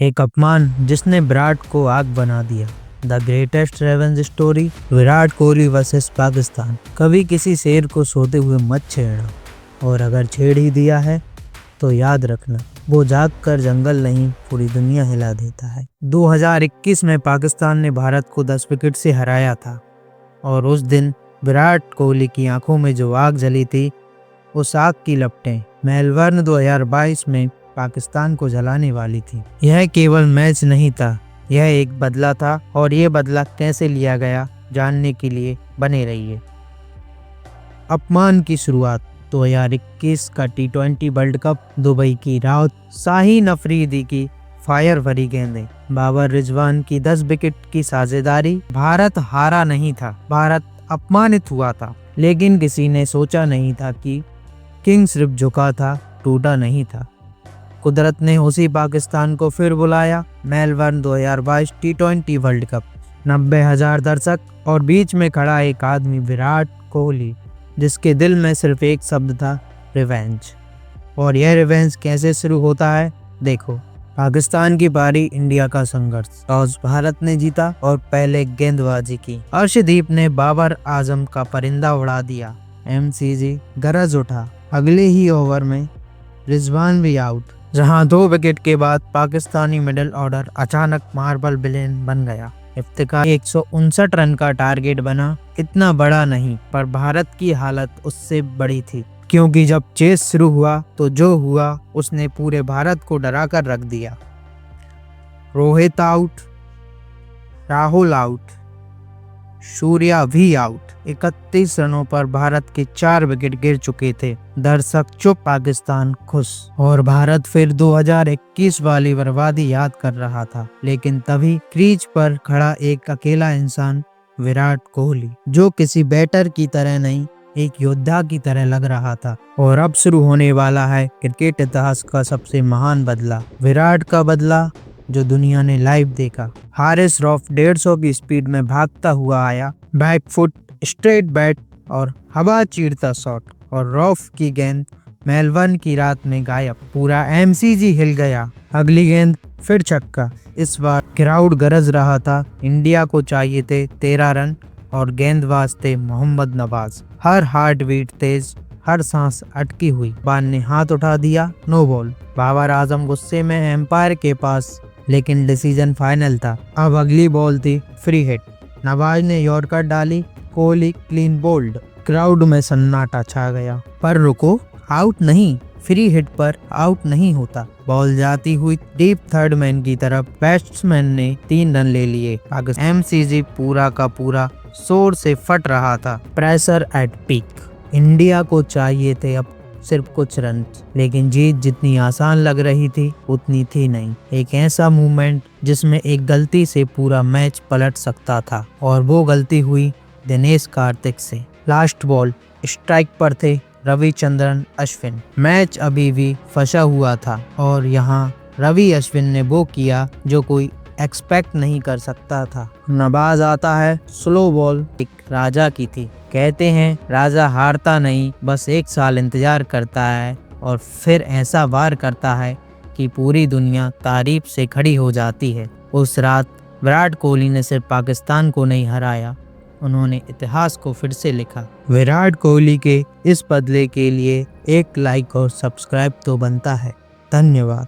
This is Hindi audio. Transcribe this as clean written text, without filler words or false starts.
एक अपमान जिसने विराट को आग बना दिया। The greatest revenge story, Virat Kohli versus Pakistan. कभी किसी शेर को सोते हुए मत छेड़ना, और अगर छेड़ ही दिया है तो याद रखना वो जाग कर जंगल नहीं पूरी दुनिया हिला देता है। 2021 में पाकिस्तान ने भारत को 10 विकेट से हराया था, और उस दिन विराट कोहली की आंखों में जो आग जली थी, उस आग की लपटें मेलबर्न 2022 में पाकिस्तान को जलाने वाली थी। यह केवल मैच नहीं था, यह एक बदला था, और ये बदला कैसे लिया गया जानने के लिए बने रहिए। अपमान की शुरुआत 2021 का T20 वर्ल्ड कप। दुबई की रात, शाहीन अफरीदी की फायर भरी गेंदें, बाबर रिजवान की 10 विकेट की साझेदारी। भारत हारा नहीं था, भारत अपमानित हुआ था, लेकिन किसी ने सोचा नहीं था कि किंग सिर्फ झुका था, टूटा नहीं था। कुदरत ने उसी पाकिस्तान को फिर बुलाया। Melbourne 2022 T20 world cup. 90,000 दर्शक और बीच में खड़ा एक आदमी, विराट कोहली, जिसके दिल में सिर्फ एक शब्द था, रिवेंज। और यह रिवेंज कैसे शुरू होता है, देखो। पाकिस्तान की पारी, इंडिया का संघर्ष। टॉस भारत ने जीता और पहले गेंदबाजी की। अर्शदीप ने बाबर आजम का परिंदा उड़ा दिया। MCG गरज उठा। अगले ही ओवर में रिजवान भी आउट, जहां 2 विकेट के बाद पाकिस्तानी मिडिल ऑर्डर अचानक मार्बल विलेन बन गया। इफ्तिकार 159 रन का टारगेट बना। इतना बड़ा नहीं, पर भारत की हालत उससे बड़ी थी, क्योंकि जब चेस शुरू हुआ तो जो हुआ उसने पूरे भारत को डरा कर रख दिया। रोहित आउट, राहुल आउट, सूर्या भी आउट। 31 रनों पर भारत के 4 विकेट गिर चुके थे। दर्शक चुप, पाकिस्तान खुश, और भारत फिर 2021 वाली बर्बादी याद कर रहा था। लेकिन तभी क्रीज पर खड़ा एक अकेला इंसान, विराट कोहली, जो किसी बैटर की तरह नहीं, एक योद्धा की तरह लग रहा था। और अब शुरू होने वाला है क्रिकेट इतिहास का सबसे महान बदला, विराट का बदला, जो दुनिया ने लाइव देखा। हारिस रॉफ 150 की स्पीड में भागता हुआ आया, बैक फुट, स्ट्रेट बैट और हवा चीरता शॉट, और रॉफ की गेंद मेलबर्न की रात में गायब। पूरा MCG हिल गया। अगली गेंद फिर छक्का। इस बार क्राउड गरज रहा था। इंडिया को चाहिए थे 13 रन, और गेंदबाज थे मोहम्मद नवाज। हर हार्ट बीट तेज, हर सांस अटकी हुई। बान ने हाथ उठा दिया, नो बॉल। बाबर आजम गुस्से में एम्पायर के पास, लेकिन डिसीजन फाइनल था। अब अगली बॉल थी फ्री हिट। नवाज ने यॉर्कर डाली, कोहली क्लीन बोल्ड। क्राउड में सन्नाटा छा गया। पर रुको, आउट नहीं, फ्री हिट पर आउट नहीं होता। बॉल जाती हुई डीप थर्ड मैन की तरफ। बैट्समैन ने 3 रन ले लिए। MCG पूरा का पूरा शोर से फट रहा था। Pressure at peak. इंडिया को चाहिए थे अब सिर्फ कुछ रन, लेकिन जीत जितनी आसान लग रही थी उतनी थी नहीं। एक ऐसा मूवमेंट जिसमें एक गलती से पूरा मैच पलट सकता था, और वो गलती हुई दिनेश कार्तिक से। लास्ट बॉल, स्ट्राइक पर थे रविचंद्रन अश्विन। मैच अभी भी फंसा हुआ था, और यहाँ रवि अश्विन ने वो किया जो कोई एक्सपेक्ट नहीं कर सकता था। नवाज आता है, स्लो बॉल, एक राजा की थी। कहते हैं राजा हारता नहीं, बस 1 साल इंतजार करता है, और फिर ऐसा वार करता है कि पूरी दुनिया तारीफ से खड़ी हो जाती है। उस रात विराट कोहली ने सिर्फ पाकिस्तान को नहीं हराया, उन्होंने इतिहास को फिर से लिखा। विराट कोहली के इस बदले के लिए एक लाइक और सब्सक्राइब तो बनता है। धन्यवाद।